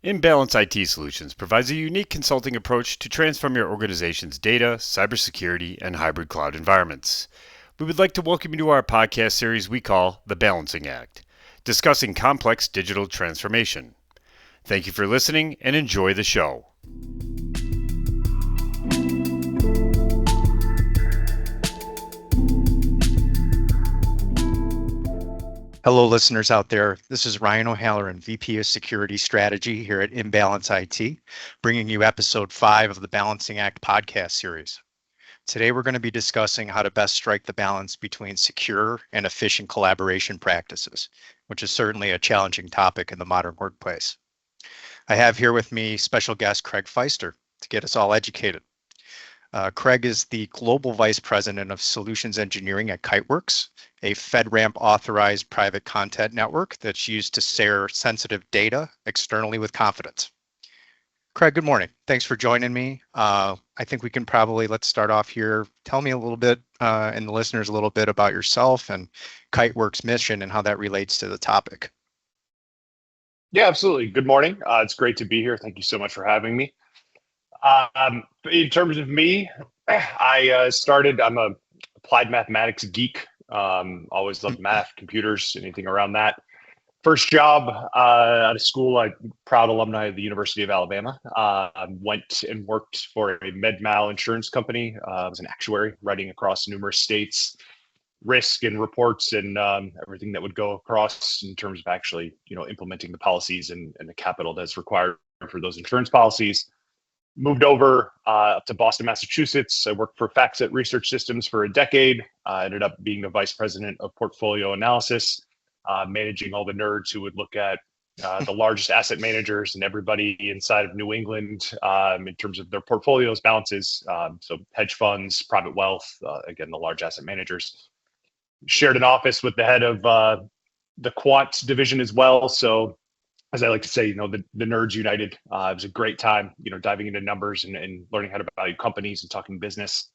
Imbalance IT Solutions provides a unique consulting approach to transform your organization's data, cybersecurity, and hybrid cloud environments. We would like to welcome you to our podcast series we call The Balancing Act, discussing complex digital transformation. Thank you for listening and enjoy the show. Hello, listeners out there. This is Ryan O'Halloran, VP of Security Strategy here at Imbalance IT, bringing you episode 5 of the Balancing Act podcast series. Today, we're going to be discussing how to best strike the balance between secure and efficient collaboration practices, which is certainly a challenging topic in the modern workplace. I have here with me special guest Craig Pfister to get us all educated. Craig is the Global Vice President of Solutions Engineering at KiteWorks, a FedRAMP authorized private content network that's used to share sensitive data externally with confidence. Craig, good morning. Thanks for joining me. I think we can let's start off here. Tell me a little bit, and the listeners a little bit about yourself and KiteWorks' mission and how that relates to the topic. Yeah, absolutely. Good morning. It's great to be here. Thank you so much for having me. In terms of me, I'm a applied mathematics geek. Always loved math, computers, anything around that. First job out of school, proud alumni of the University of Alabama. Went and worked for a med-mal insurance company. I was an actuary writing across numerous states, risk and reports and everything that would go across in terms of actually, implementing the policies and the capital that's required for those insurance policies. Moved over up to Boston, Massachusetts. I worked for FactSet Research Systems for a decade. Ended up being the vice president of portfolio analysis, managing all the nerds who would look at the largest asset managers and everybody inside of New England in terms of their portfolios, balances. So hedge funds, private wealth, again, the large asset managers. Shared an office with the head of the quant division as well. So as I like to say, the nerds united. It was a great time, diving into numbers and learning how to value companies and talking business.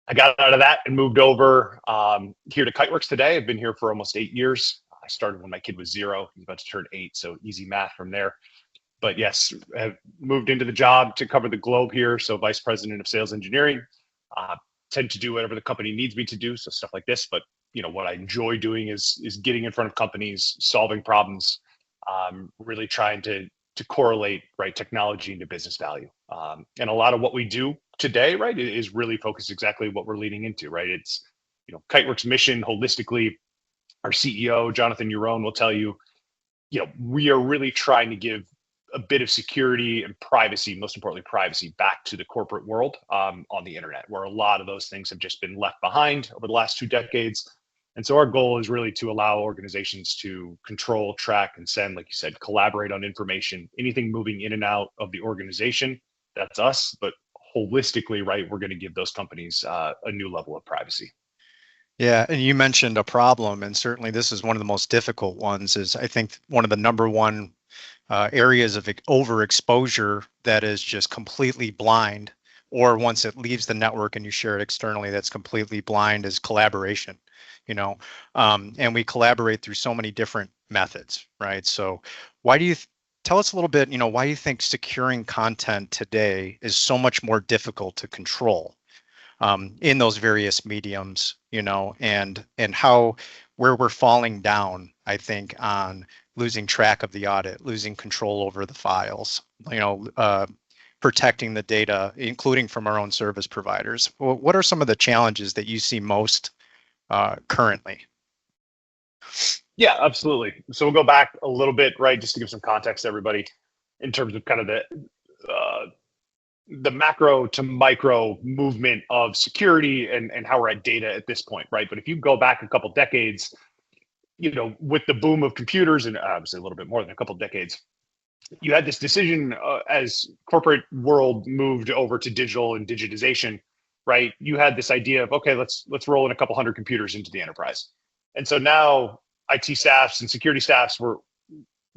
I got out of that and moved over here to KiteWorks today. I've been here for almost 8 years. I started when my kid was 0. He's about to turn 8, so easy math from there. But yes, I've moved into the job to cover the globe here. So vice president of sales engineering. Tend to do whatever the company needs me to do, so stuff like this. But what I enjoy doing is getting in front of companies, solving problems. Really trying to correlate technology into business value, and a lot of what we do today is really focused exactly what we're leading into. It's KiteWorks mission holistically. Our CEO Jonathan Urone will tell you, we are really trying to give a bit of security and privacy, most importantly privacy, back to the corporate world on the internet, where a lot of those things have just been left behind over the last 2 decades. And so our goal is really to allow organizations to control, track, and send, like you said, collaborate on information, anything moving in and out of the organization, that's us. But holistically, we're going to give those companies a new level of privacy. Yeah, and you mentioned a problem, and certainly this is one of the most difficult ones, is I think one of the number one areas of overexposure that is just completely blind, or once it leaves the network and you share it externally, that's completely blind, is collaboration. And we collaborate through so many different methods, right? So why do you tell us a little bit, why you think securing content today is so much more difficult to control in those various mediums, and how, where we're falling down, I think, on losing track of the audit, losing control over the files, protecting the data, including from our own service providers. What are some of the challenges that you see most currently? Yeah, absolutely. So we'll go back a little bit, just to give some context to everybody in terms of kind of the macro to micro movement of security and how we're at data at this point, But if you go back a couple decades, with the boom of computers, and obviously a little bit more than a couple decades, you had this decision as corporate world moved over to digital and digitization, You had this idea of, okay, let's roll in a couple hundred computers into the enterprise. And so now IT staffs and security staffs were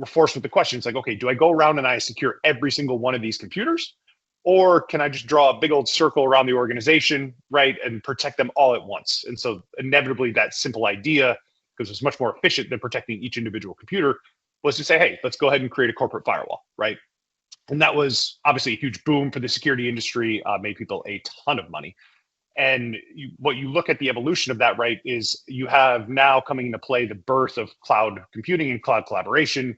forced with the question. It's like, okay, do I go around and I secure every single one of these computers? Or can I just draw a big old circle around the organization, and protect them all at once? And so inevitably that simple idea, because it's much more efficient than protecting each individual computer, was to say, hey, let's go ahead and create a corporate firewall, right? And that was obviously a huge boom for the security industry, made people a ton of money. And what you look at the evolution of that, right, is you have now coming into play the birth of cloud computing and cloud collaboration.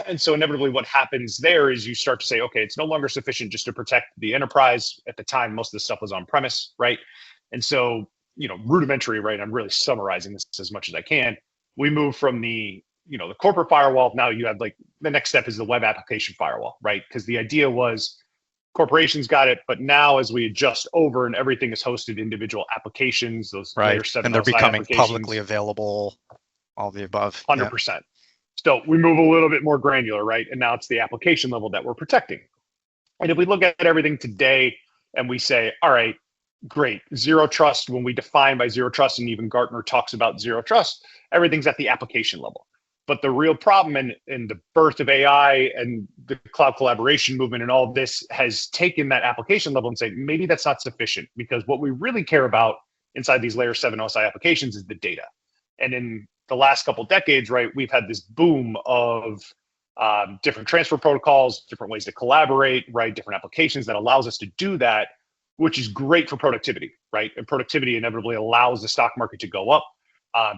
And so inevitably what happens there is you start to say, okay, it's no longer sufficient just to protect the enterprise. At the time, most of the stuff was on premise, right? And so, rudimentary, right? I'm really summarizing this as much as I can. We move from the corporate firewall. Now you have like the next step is the web application firewall, right? Because the idea was corporations got it, but now as we adjust over and everything is hosted individual applications, those layer 7 and they're LSI becoming applications, publicly available, all the above. 100%. So we move a little bit more granular, right? And now it's the application level that we're protecting. And if we look at everything today and we say, all right, great, zero trust, when we define by zero trust, and even Gartner talks about zero trust, everything's at the application level. But the real problem in the birth of AI and the cloud collaboration movement and all of this has taken that application level and say, maybe that's not sufficient, because what we really care about inside these layer 7 OSI applications is the data. And in the last couple of decades, right, we've had this boom of different transfer protocols, different ways to collaborate, right, different applications that allows us to do that, which is great for productivity, right? And productivity inevitably allows the stock market to go up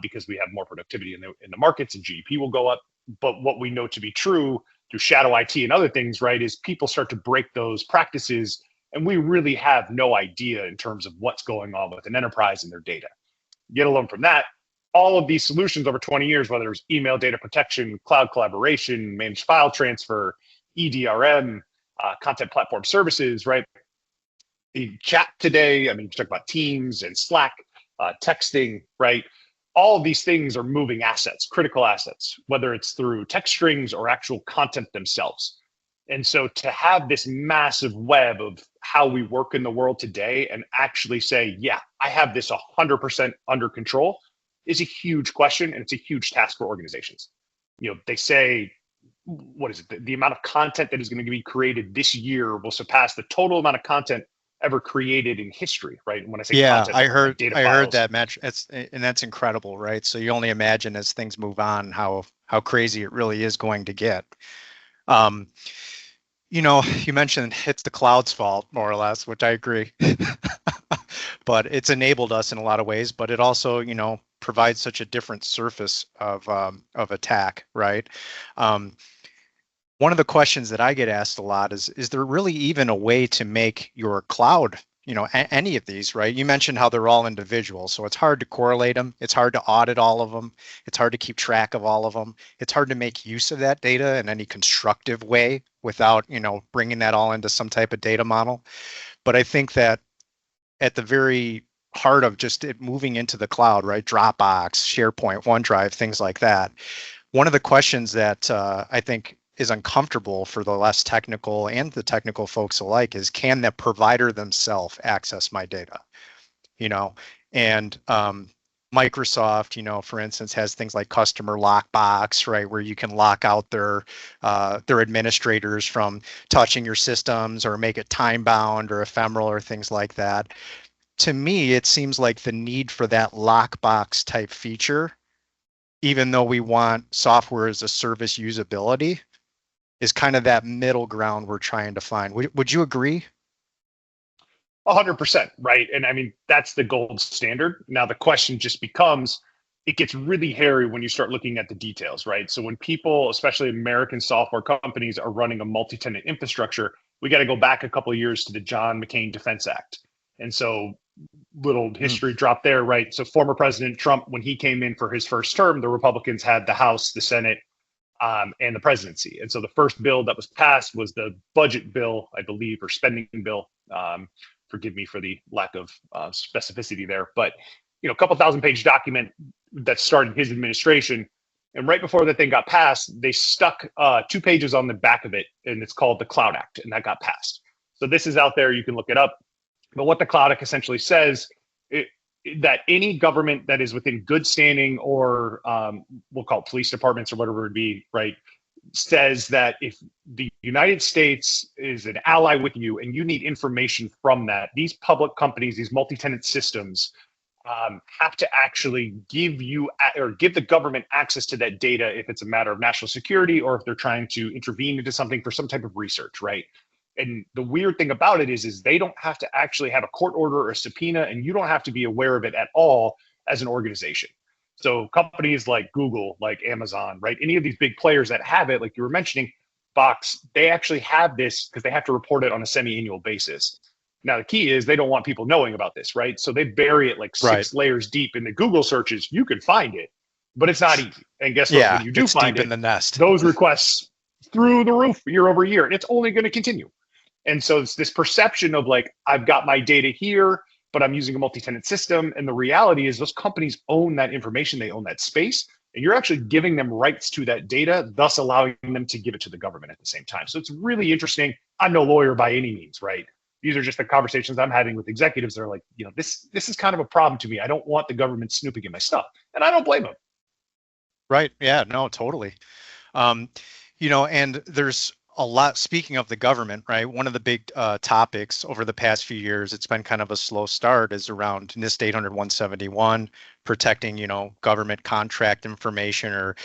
because we have more productivity in the markets and GDP will go up. But what we know to be true through shadow IT and other things, right, is people start to break those practices, and we really have no idea in terms of what's going on with an enterprise and their data. Get alone from that, all of these solutions over 20 years, whether it's email data protection, cloud collaboration, managed file transfer, EDRM, content platform services, right? The chat today, I mean, you talk about Teams and Slack, texting, right? All of these things are moving assets, critical assets, whether it's through text strings or actual content themselves. And so to have this massive web of how we work in the world today and actually say, yeah, I have this 100% under control is a huge question, and it's a huge task for organizations. They say, what is it? The amount of content that is going to be created this year will surpass the total amount of content ever created in history, right? And when I say content, I heard files. that match. And that's incredible, right? So you only imagine as things move on how crazy it really is going to get. You mentioned it's the cloud's fault, more or less, which I agree. But it's enabled us in a lot of ways, but it also, provides such a different surface of attack, right? One of the questions that I get asked a lot is there really even a way to make your cloud, any of these, right? You mentioned how they're all individual, so it's hard to correlate them. It's hard to audit all of them. It's hard to keep track of all of them. It's hard to make use of that data in any constructive way without, bringing that all into some type of data model. But I think that at the very heart of just it moving into the cloud, right? Dropbox, SharePoint, OneDrive, things like that. One of the questions that I think is uncomfortable for the less technical and the technical folks alike is, can the provider themselves access my data? And Microsoft, for instance, has things like customer lockbox, right, where you can lock out their administrators from touching your systems or make it time bound or ephemeral or things like that. To me, it seems like the need for that lockbox type feature, even though we want software as a service usability, is kind of that middle ground we're trying to find. Would you agree? 100%, right? And I mean, that's the gold standard. Now the question just becomes, it gets really hairy when you start looking at the details, right? So when people, especially American software companies, are running a multi-tenant infrastructure, we got to go back a couple of years to the John McCain Defense Act. And so little history drop there, right? So former President Trump, when he came in for his first term, the Republicans had the House, the Senate, and the presidency. And so the first bill that was passed was the budget bill, I believe, or spending bill. Forgive me for the lack of specificity there, but a couple 1,000-page document that started his administration. And right before that thing got passed, they stuck 2 pages on the back of it, and it's called the Cloud Act, and that got passed. So this is out there, you can look it up. But what the Cloud Act essentially says, that any government that is within good standing, or we'll call it police departments or whatever it would be, right, says that if the United States is an ally with you and you need information from that, these public companies, these multi-tenant systems have to actually give you or give the government access to that data if it's a matter of national security or if they're trying to intervene into something for some type of research, right? And the weird thing about it is they don't have to actually have a court order or a subpoena, and you don't have to be aware of it at all as an organization. So companies like Google, like Amazon, right? Any of these big players that have it, like you were mentioning, Box, they actually have this because they have to report it on a semi-annual basis. Now, the key is they don't want people knowing about this, right? So they bury it like Right. 6 layers deep in the Google searches. You can find it, but it's not easy. And guess what? Yeah, When you do it's find deep in it, the nest. those requests through the roof year over year, and it's only going to continue. And so it's this perception of like, I've got my data here, but I'm using a multi-tenant system. And the reality is those companies own that information, they own that space, and you're actually giving them rights to that data, thus allowing them to give it to the government at the same time. So it's really interesting. I'm no lawyer by any means, right? These are just the conversations I'm having with executives that are like, this is kind of a problem to me. I don't want the government snooping in my stuff. And I don't blame them. Right. Yeah, no, totally. Um, and there's a lot, speaking of the government, right? One of the big topics over the past few years, it's been kind of a slow start, is around NIST 800-171, protecting, government contract information or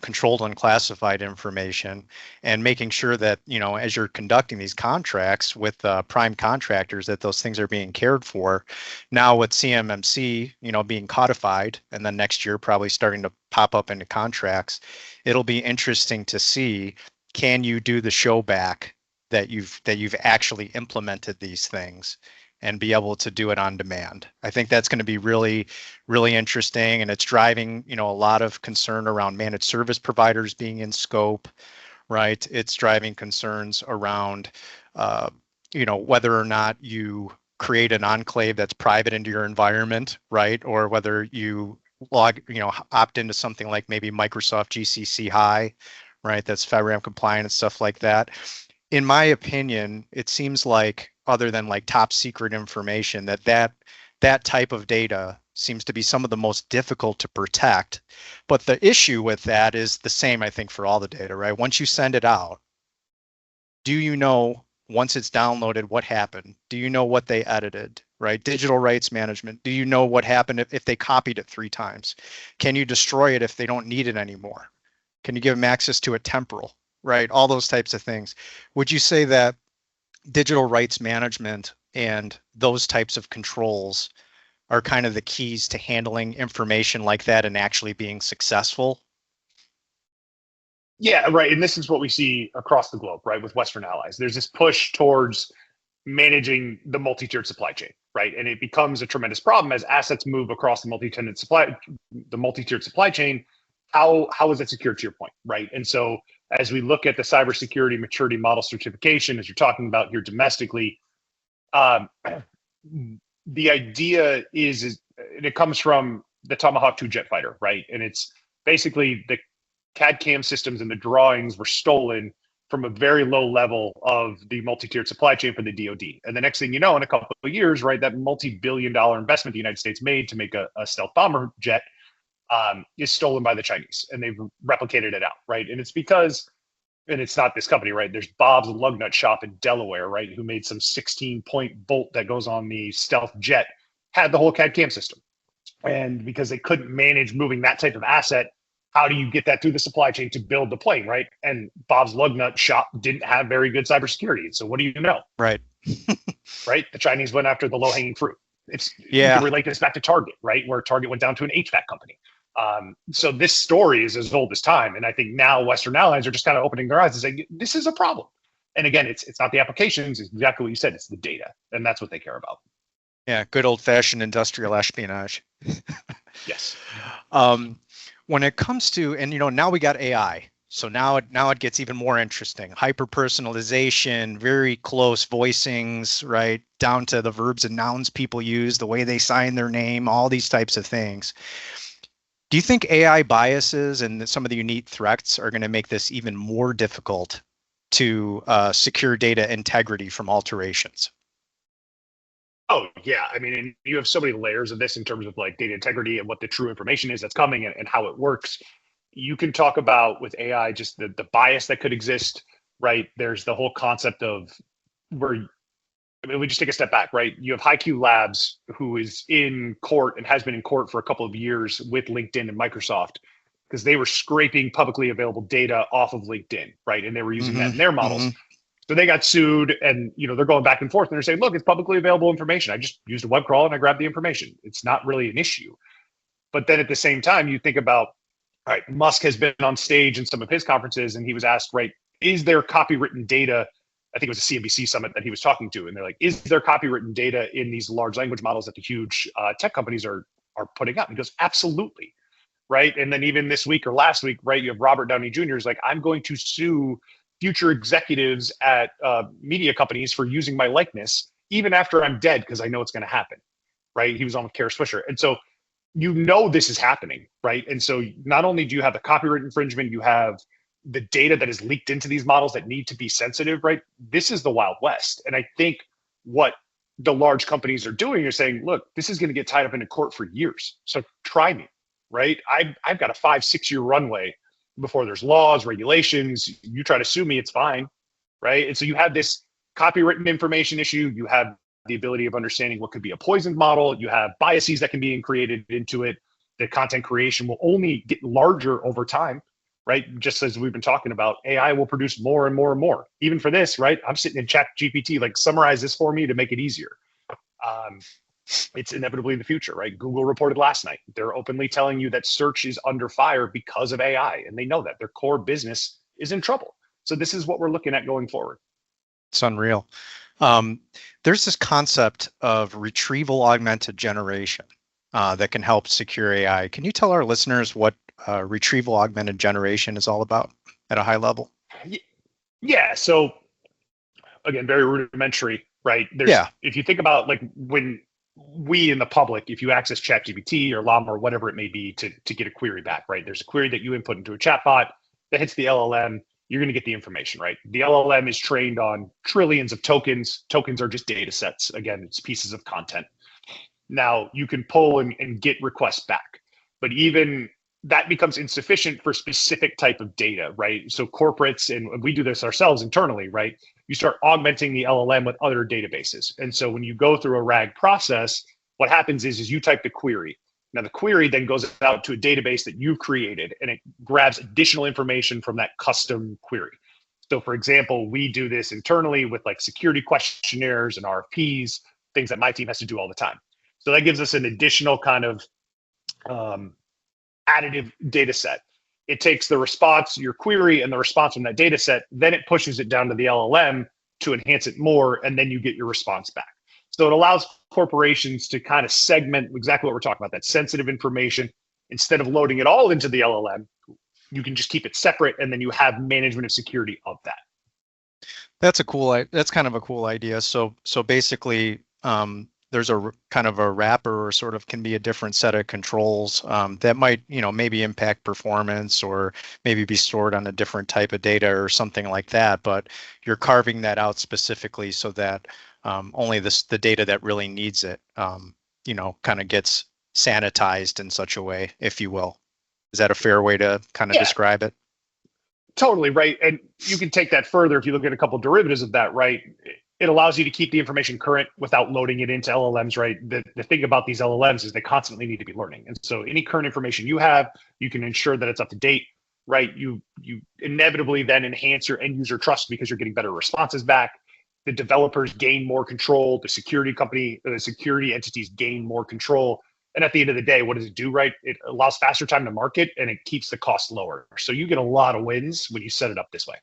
controlled unclassified information, and making sure that, as you're conducting these contracts with prime contractors, that those things are being cared for. Now with CMMC, being codified, and then next year probably starting to pop up into contracts, it'll be interesting to see, can you do the show back that you've actually implemented these things and be able to do it on demand. I think that's going to be really, really interesting, and it's driving, a lot of concern around managed service providers being in scope, right? It's driving concerns around, whether or not you create an enclave that's private into your environment, right? Or whether you opt into something like maybe Microsoft GCC High, right? That's FedRAMP compliant and stuff like that. In my opinion, it seems like, other than like top secret information, that type of data seems to be some of the most difficult to protect. But the issue with that is the same, I think, for all the data, right? Once you send it out, do you know, once it's downloaded, what happened? Do you know what they edited, right? Digital rights management. Do you know what happened if they copied it 3 times? Can you destroy it if they don't need it anymore? Can you give them access to a temporal, right? All those types of things. Would you say that digital rights management and those types of controls are kind of the keys to handling information like that and actually being successful? Yeah, right. And this is what we see across the globe, right, with Western allies. There's this push towards managing the multi-tiered supply chain, right? And it becomes a tremendous problem as assets move across the multi-tiered supply chain. How is that secured, to your point, right? And so as we look at the cybersecurity maturity model certification, as you're talking about here domestically, the idea is it comes from the Tomahawk 2 jet fighter, right? And it's basically the CAD CAM systems and the drawings were stolen from a very low level of the multi-tiered supply chain for the DoD. And the next thing you know, in a couple of years, right, that multi-billion-dollar investment the United States made to make a stealth bomber jet is stolen by the Chinese, and they've replicated it out, right? And it's because, and it's not this company, right? There's Bob's Lug Nut Shop in Delaware, right, who made some 16-point bolt that goes on the stealth jet, had the whole CAD CAM system. And because they couldn't manage moving that type of asset, how do you get that through the supply chain to build the plane, right? And Bob's Lug Nut Shop didn't have very good cybersecurity. So what do you know? Right. Right? The Chinese went after the low-hanging fruit. You Yeah. can relate this back to Target, right? Where Target went down to an HVAC company. So this story is as old as time. And I think now Western allies are just kind of opening their eyes and saying, this is a problem. And again, it's not the applications, it's exactly what you said, it's the data. And that's what they care about. Yeah, good old-fashioned industrial espionage. Yes. When it comes to, and now we got AI. So now it gets even more interesting. Hyper personalization, very close voicings, right? Down to the verbs and nouns people use, the way they sign their name, all these types of things. Do you think AI biases and some of the unique threats are going to make this even more difficult to secure data integrity from alterations? Oh, yeah. I mean, and you have so many layers of this in terms of like data integrity and what the true information is that's coming and how it works. You can talk about with AI just the bias that could exist, right? There's the whole concept of where I mean, we just take a step back, right? You have HiQ Labs, who is in court and has been in court for a couple of years with LinkedIn and Microsoft because they were scraping publicly available data off of LinkedIn, right? And they were using that in their models. So they got sued, and they're going back and forth, and they're saying, "Look, it's publicly available information. I just used a web crawl and I grabbed the information. It's not really an issue." But then at the same time, you think about, all right, Musk has been on stage in some of his conferences, and he was asked, right, is there copywritten data? I think it was a CNBC summit that he was talking to, and they're like, is there copywritten data in these large language models that the huge tech companies are putting up? And he goes, absolutely, right? And then even this week or last week, right, you have Robert Downey Jr. is like, I'm going to sue future executives at media companies for using my likeness, even after I'm dead, because I know it's going to happen, right? He was on with Kara Swisher. And so this is happening, right? And so not only do you have the copyright infringement, you have the data that is leaked into these models that need to be sensitive, right? This is the Wild West. And I think what the large companies are doing is saying, look, this is going to get tied up into court for years. So try me, right? I've got a 5-6 year runway before there's laws, regulations. You try to sue me, it's fine, right? And so you have this copywritten information issue. You have the ability of understanding what could be a poisoned model. You have biases that can be created into it. The content creation will only get larger over time, right? Just as we've been talking about, AI will produce more and more and more. Even for this, right? I'm sitting in Chat GPT, like summarize this for me to make it easier. It's inevitably the future, right? Google reported last night. They're openly telling you that search is under fire because of AI, and they know that their core business is in trouble. So this is what we're looking at going forward. It's unreal. There's this concept of retrieval augmented generation that can help secure AI. Can you tell our listeners what retrieval augmented generation is all about at a high level? Yeah. So again, very rudimentary, right? If you think about like when we in the public, if you access ChatGPT or Llama or whatever it may be to get a query back, right? There's a query that you input into a chatbot that hits the LLM. You're going to get the information, right? The LLM is trained on trillions of tokens. Tokens are just data sets. Again, it's pieces of content. Now you can pull and get requests back, but even that becomes insufficient for specific type of data, right? So corporates, and we do this ourselves internally, right? You start augmenting the LLM with other databases. And so when you go through a RAG process, what happens is you type the query. Now the query then goes out to a database that you've created, and it grabs additional information from that custom query. So for example, we do this internally with like security questionnaires and RFPs, things that my team has to do all the time. So that gives us an additional kind of additive data set. It takes the response, your query, and the response from that data set, then it pushes it down to the LLM to enhance it more, and then you get your response back. So it allows corporations to kind of segment exactly what we're talking about, that sensitive information. Instead of loading it all into the LLM, you can just keep it separate, and then you have management of security of that. That's kind of a cool idea. So basically, there's a kind of a wrapper, or sort of can be a different set of controls that might, maybe impact performance, or maybe be stored on a different type of data or something like that. But you're carving that out specifically so that only the data that really needs it, kind of gets sanitized in such a way, if you will. Is that a fair way to kind of describe it? Totally, right. And you can take that further if you look at a couple of derivatives of that, right? It allows you to keep the information current without loading it into LLMs, right? The thing about these LLMs is they constantly need to be learning. And so any current information you have, you can ensure that it's up to date, right? You inevitably then enhance your end user trust because you're getting better responses back. The developers gain more control. The security entities gain more control. And at the end of the day, what does it do, right? It allows faster time to market, and it keeps the cost lower. So you get a lot of wins when you set it up this way.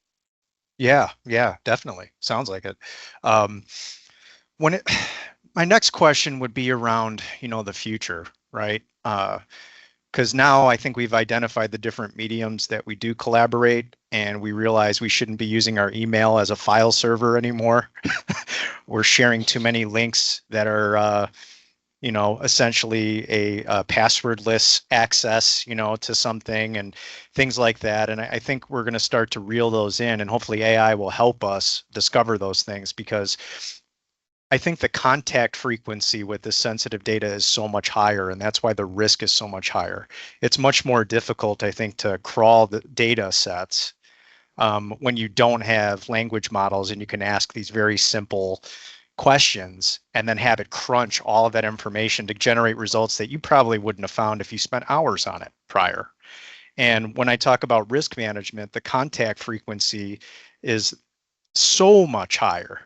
Yeah, definitely. Sounds like it. My next question would be around, the future, right? Because now I think we've identified the different mediums that we do collaborate, and we realize we shouldn't be using our email as a file server anymore. We're sharing too many links that are, essentially a passwordless access, to something and things like that. And I think we're going to start to reel those in, and hopefully AI will help us discover those things, because I think the contact frequency with this sensitive data is so much higher, and that's why the risk is so much higher. It's much more difficult, I think, to crawl the data sets when you don't have language models and you can ask these very simple questions and then have it crunch all of that information to generate results that you probably wouldn't have found if you spent hours on it prior. And when I talk about risk management, the contact frequency is so much higher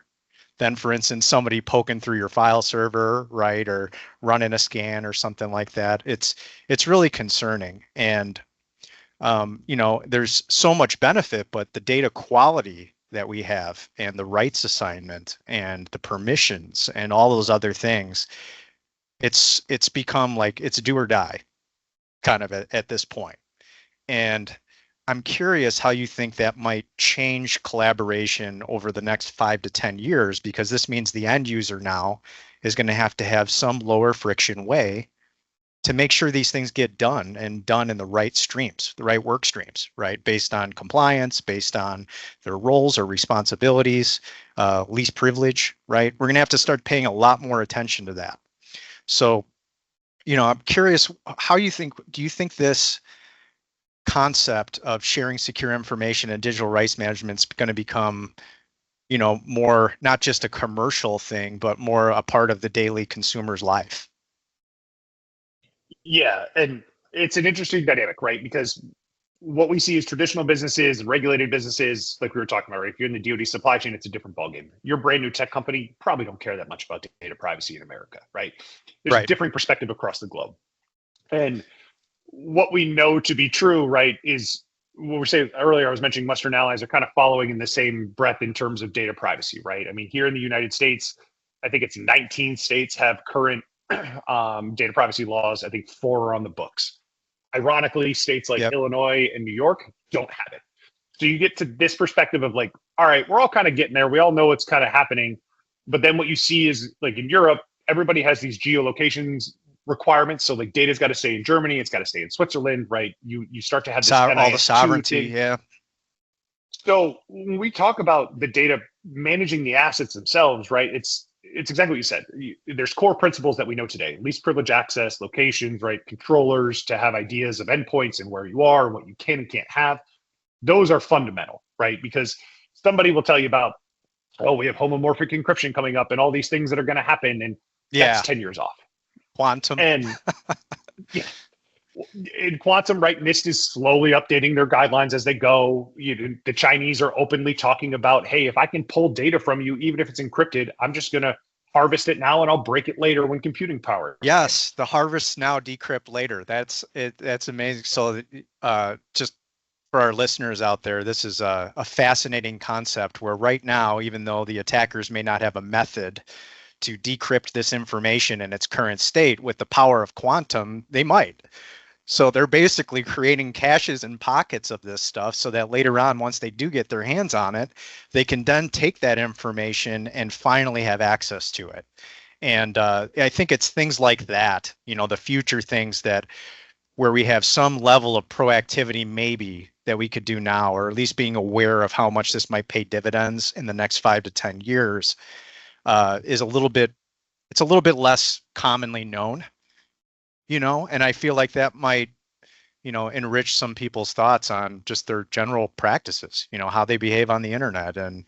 than, for instance, somebody poking through your file server, right, or running a scan or something like that. It's really concerning. And there's so much benefit, but the data quality that we have and the rights assignment and the permissions and all those other things, it's become like it's do or die kind of at this point. And I'm curious how you think that might change collaboration over the next 5 to 10 years, because this means the end user now is going to have some lower friction way to make sure these things get done and done in the right streams, the right work streams, right? Based on compliance, based on their roles or responsibilities, least privilege, right? We're going to have to start paying a lot more attention to that. So, I'm curious how do you think this concept of sharing secure information and digital rights management is going to become, more not just a commercial thing, but more a part of the daily consumer's life? Yeah, and it's an interesting dynamic, right? Because what we see is traditional businesses, regulated businesses, like we were talking about, right? If you're in the DoD supply chain, it's a different ballgame. You're a brand new tech company, probably don't care that much about data privacy in America, right? There's a different perspective across the globe. And what we know to be true, right, is what we're saying earlier, I was mentioning Western allies are kind of following in the same breath in terms of data privacy, right? I mean, here in the United States, I think it's 19 states have current data privacy laws. I think 4 are on the books. Ironically, states like Illinois and New York don't have it. So you get to this perspective of like, all right, we're all kind of getting there. We all know what's kind of happening. But then what you see is like in Europe, everybody has these geolocations requirements. So like data's got to stay in Germany, it's got to stay in Switzerland, right? You start to have this all the sovereignty, thing. So when we talk about the data managing the assets themselves, right? It's exactly what you said. There's core principles that we know today: least privilege access, locations, right? Controllers to have ideas of endpoints and where you are and what you can and can't have. Those are fundamental, right? Because somebody will tell you about, oh, we have homomorphic encryption coming up and all these things that are going to happen, and that's 10 years off. Quantum. And in quantum, right, NIST is slowly updating their guidelines as they go. The Chinese are openly talking about, hey, if I can pull data from you, even if it's encrypted, I'm just going to harvest it now and I'll break it later when computing power. Yes, the harvest now, decrypt later. That's it. That's amazing. So just for our listeners out there, this is a fascinating concept where right now, even though the attackers may not have a method to decrypt this information in its current state, with the power of quantum, they might. So they're basically creating caches and pockets of this stuff so that later on, once they do get their hands on it, they can then take that information and finally have access to it. And I think it's things like that, the future things that where we have some level of proactivity maybe that we could do now, or at least being aware of how much this might pay dividends in the next 5 to 10 years is a little bit less commonly known, and I feel like that might, enrich some people's thoughts on just their general practices, how they behave on the internet and,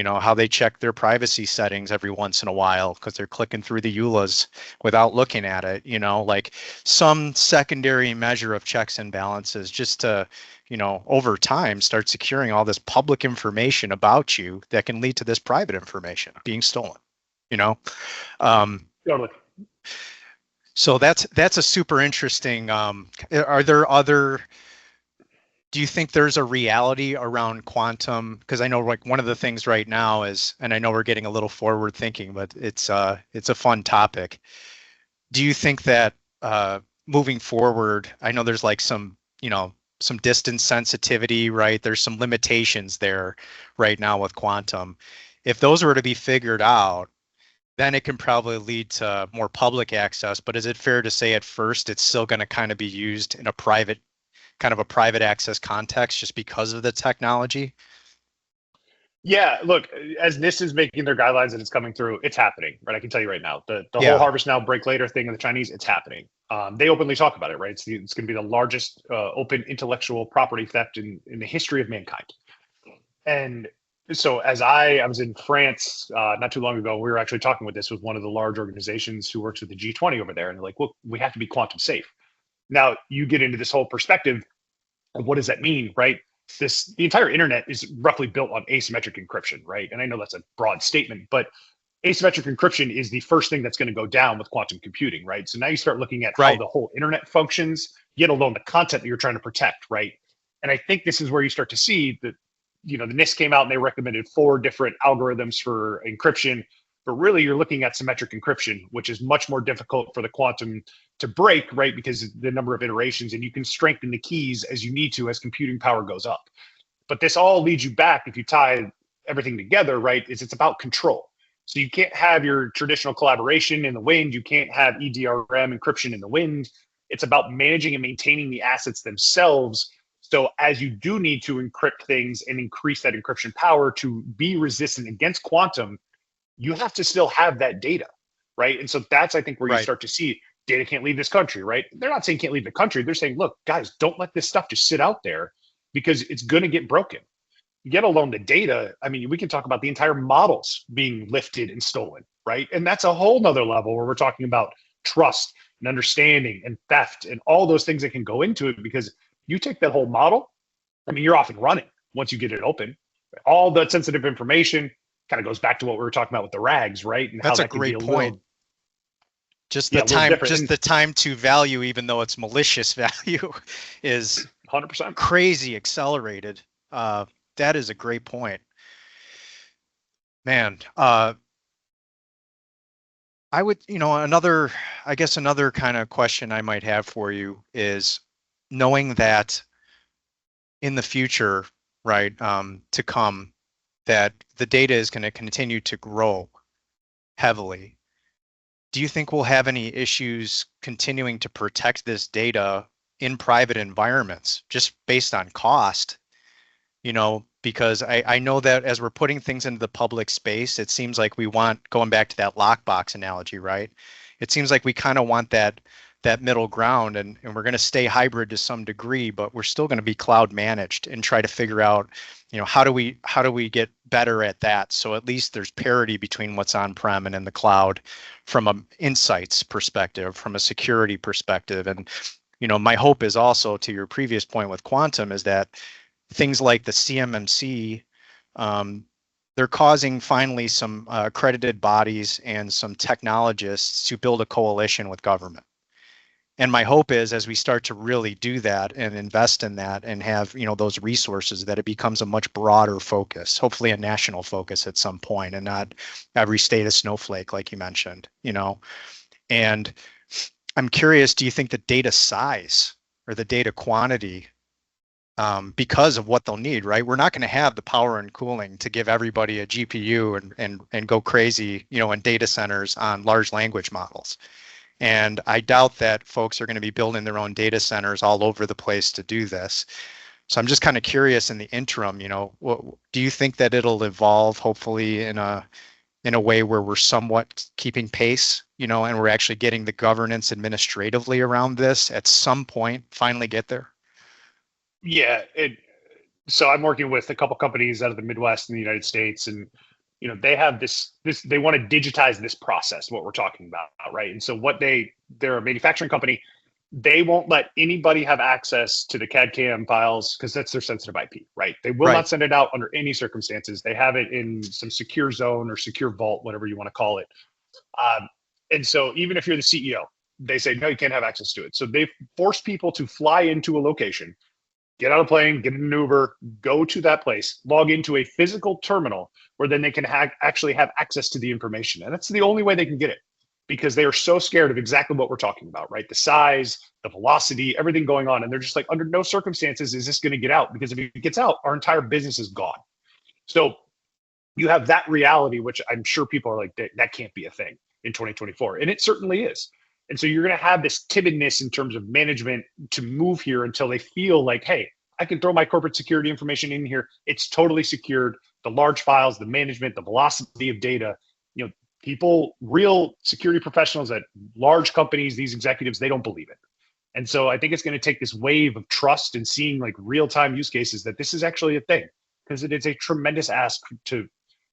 how they check their privacy settings every once in a while because they're clicking through the EULAs without looking at it, like some secondary measure of checks and balances just to, over time start securing all this public information about you that can lead to this private information being stolen, Totally. So that's a super interesting. Are there other? Do you think there's a reality around quantum? Because I know like one of the things right now is, and I know we're getting a little forward thinking, but it's a fun topic. Do you think that moving forward, I know there's like some distance sensitivity, right? There's some limitations there right now with quantum. If those were to be figured out, then it can probably lead to more public access. But is it fair to say at first it's still going to kind of be used in a private access context just because of the technology? Yeah, look, as NIST is making their guidelines and it's coming through, it's happening, right? I can tell you right now, the whole harvest now, break later thing in the Chinese, it's happening. They openly talk about it, right? It's going to be the largest open intellectual property theft in the history of mankind. And So as I was in France not too long ago, we were actually talking with this with one of the large organizations who works with the G20 over there, and they're like, "Look, we have to be quantum safe." Now you get into this whole perspective of what does that mean, right? The entire internet is roughly built on asymmetric encryption, right? And I know that's a broad statement, but asymmetric encryption is the first thing that's going to go down with quantum computing, right? So now you start looking at how Right. the whole internet functions, yet alone the content that you're trying to protect, right? And I think this is where you start to see that, the NIST came out and they recommended 4 different algorithms for encryption, but really you're looking at symmetric encryption, which is much more difficult for the quantum to break, right? Because the number of iterations, and you can strengthen the keys as you need to as computing power goes up. But this all leads you back, if you tie everything together, right, is it's about control. So you can't have your traditional collaboration in the wind. You can't have EDRM encryption in the wind. It's about managing and maintaining the assets themselves. So as you do need to encrypt things and increase that encryption power to be resistant against quantum, you have to still have that data, right? And so that's, I think, where you Right. start to see data can't leave this country, right? They're not saying can't leave the country. They're saying, look, guys, don't let this stuff just sit out there because it's going to get broken. Yet alone the data, I mean, we can talk about the entire models being lifted and stolen, right? And that's a whole nother level where we're talking about trust and understanding and theft and all those things that can go into it, because you take that whole model, I mean, you're off and running once you get it open. All that sensitive information kind of goes back to what we were talking about with the rags, right? And how That's a that can be great a point. little, Just yeah, the a little time, different. just And the time to value, even though it's malicious value, is 100%. crazy accelerated. That is a great point, man. I would, I guess another kind of question I might have for you is knowing that in the future, right, to come, that the data is going to continue to grow heavily. Do you think we'll have any issues continuing to protect this data in private environments just based on cost? Because I know that as we're putting things into the public space, it seems like we want, going back to that lockbox analogy, right? It seems like we kind of want that middle ground, and we're going to stay hybrid to some degree, but we're still going to be cloud managed and try to figure out, how do we get better at that? So at least there's parity between what's on-prem and in the cloud from an insights perspective, from a security perspective. And, my hope is also, to your previous point with quantum, is that things like the CMMC, they're causing finally some accredited bodies and some technologists to build a coalition with government. And my hope is, as we start to really do that and invest in that and have, those resources, that it becomes a much broader focus, hopefully a national focus at some point, and not every state a snowflake, like you mentioned, And I'm curious, do you think the data size or the data quantity, because of what they'll need, right? We're not going to have the power and cooling to give everybody a GPU and go crazy, in data centers on large language models. And I doubt that folks are going to be building their own data centers all over the place to do this. So I'm just kind of curious, in the interim, do you think that it'll evolve, hopefully in a way where we're somewhat keeping pace, and we're actually getting the governance administratively around this at some point, finally get there? Yeah. So I'm working with a couple companies out of the Midwest in the United States, and they have this they want to digitize this process, what we're talking about, right? And so they're a manufacturing company. They won't let anybody have access to the CAD CAM files because that's their sensitive IP, right? They will Right. not send it out under any circumstances. They have it in some secure zone or secure vault, whatever you want to call it. And so even if you're the CEO, they say, no, you can't have access to it. So they force people to fly into a location, get on a plane, get in an Uber, go to that place, log into a physical terminal where then they can actually have access to the information. And that's the only way they can get it, because they are so scared of exactly what we're talking about, right? The size, the velocity, everything going on. And they're just like, under no circumstances is this going to get out, because if it gets out, our entire business is gone. So you have that reality, which I'm sure people are like, that can't be a thing in 2024. And it certainly is. And so you're going to have this timidness in terms of management to move here until they feel like, hey, I can throw my corporate security information in here. It's totally secured. The large files, the management, the velocity of data, people, real security professionals at large companies, these executives, they don't believe it. And so I think it's going to take this wave of trust and seeing like real-time use cases that this is actually a thing. because it is a tremendous ask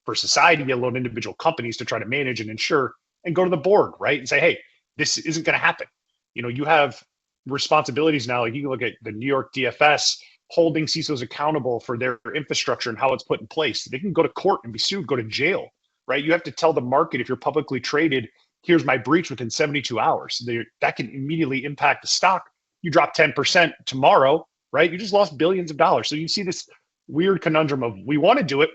for society, let alone individual companies, to try to manage and ensure and go to the board, right? And say, hey, this isn't going to happen. You have responsibilities now. Like you can look at the New York DFS holding CISOs accountable for their infrastructure and how it's put in place. They can go to court and be sued, go to jail, right? You have to tell the market, if you're publicly traded, here's my breach within 72 hours. That can immediately impact the stock. You drop 10% tomorrow, right? You just lost billions of dollars. So you see this weird conundrum of, we want to do it,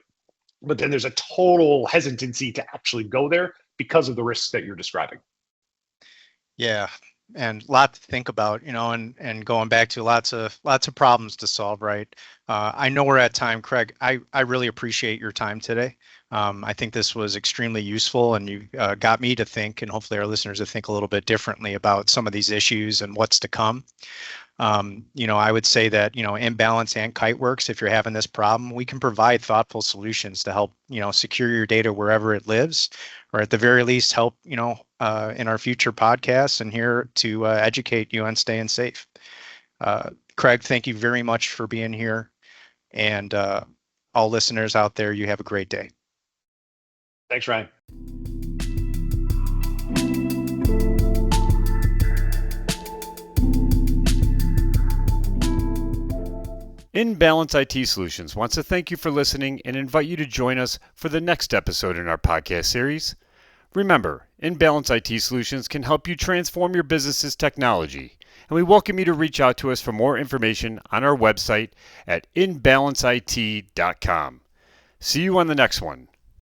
but then there's a total hesitancy to actually go there because of the risks that you're describing. Yeah, and a lot to think about, and going back to lots of problems to solve, right? I know we're at time, Craig. I really appreciate your time today. I think this was extremely useful, and you got me to think, and hopefully our listeners to think a little bit differently about some of these issues and what's to come. I would say that, Imbalance and KiteWorks, if you're having this problem, we can provide thoughtful solutions to help, secure your data wherever it lives, or at the very least help, in our future podcasts and here to educate you on staying safe. Craig, thank you very much for being here. And all listeners out there, you have a great day. Thanks, Ryan. Imbalance IT Solutions wants to thank you for listening and invite you to join us for the next episode in our podcast series. Remember, Imbalance IT Solutions can help you transform your business's technology, and we welcome you to reach out to us for more information on our website at imbalanceit.com. See you on the next one.